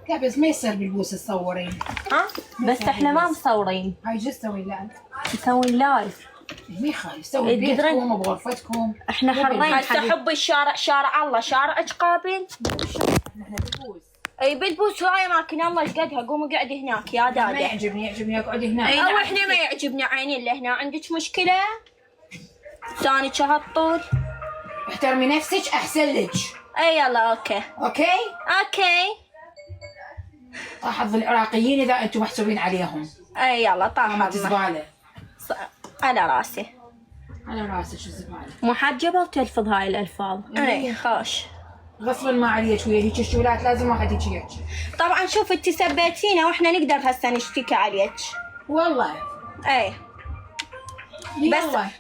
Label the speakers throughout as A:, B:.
A: لا بس ما يصير بالبوس تصورين.
B: ها بس احنا ما مصورين.
A: هاي شو تسوي؟ لا
B: نسوي لايف.
A: ما يخالف، سوي ببيتكم وبغرفتكم.
B: احنا حرين.
C: هسه حب الشارع شارع الله، شارعك قابل.
A: احنا بالبوس.
C: اي بالبوس هاي اماكن الله ايش قدها، قومي قعدي هناك يا
A: ما
C: دادا.
A: يعجبني اقعدي هناك.
C: او احنا ما يعجبنا عيني اللي هنا. عندك مشكلة؟ ثاني شهطول.
A: احترمي نفسك احسن لك.
C: اي يلا اوكي.
A: اوكي؟
C: اوكي.
A: حظ العراقيين اذا انتم محسوبين عليهم.
C: اي يلا طاح
A: زباله.
C: على راسي.
A: على راسك الزباله.
B: محجبة وتلفظ هاي الألفاظ.
C: اي خوش.
A: غصبا ما عليك ويا هيك الشغلات لازم واحد يجيك.
C: طبعا شوف انت سبيتينا واحنا نقدر هسه نشتكي عليك.
A: والله.
C: اي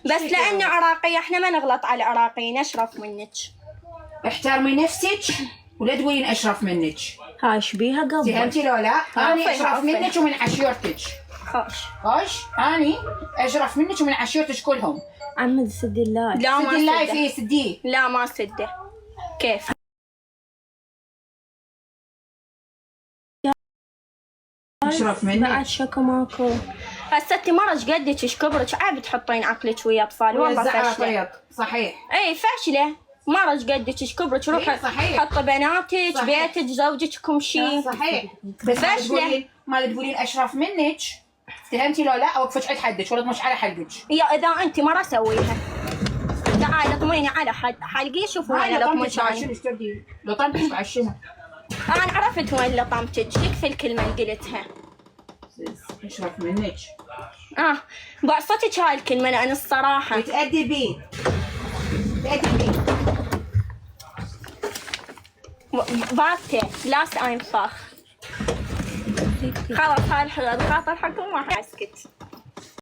C: بس لانه عراقية احنا ما نغلط على العراقيين، اشرف منك.
A: احترمي نفسك ولا تقولين اشرف منك.
B: هاي شبيها قبل.
A: فهمتي لو لا؟ اني اشرف منك ومن عشيرتك. خوش اني اشرف منك ومن عشيرتك كلهم.
B: عمد سدي اللايف.
C: لا ما
A: سدي اللايف.
C: سده.
A: ايه سديه.
C: لا ما سده. كيف؟
A: اشرف منك.
B: بعد شكو ماكو.
C: هسه انت مرة ايش قدك ايش كبرك عاد تحطين عقلك ويا اطفال. والله فاشلة.
A: صحيح.
C: اي فاشلة. مرة ايش قدك ايش كبرك روحي حطي بناتك
A: صحيح.
C: بيتك زوجك كم شيء.
A: صحيح. بس ما تقولين اشرف منك. فهمتي لو لا؟ اوقفك عند حدك ولا تمشي على حلقك.
C: يا اذا انت مرة سويها. تعالي اطمئني على حلقي شوفوا وين لطمك.
A: لو طمتك بعشمها.
C: انا عرفت وين لطمتك. يكفي الكلمة اللي قلتها.
A: اشرف منك.
C: بعصتك هاي الكلمة لأن الصراحة
A: تأدبي.
C: باتي لاست ايم فخ. خلاص هاي الخاطر حكم ما حاسكت.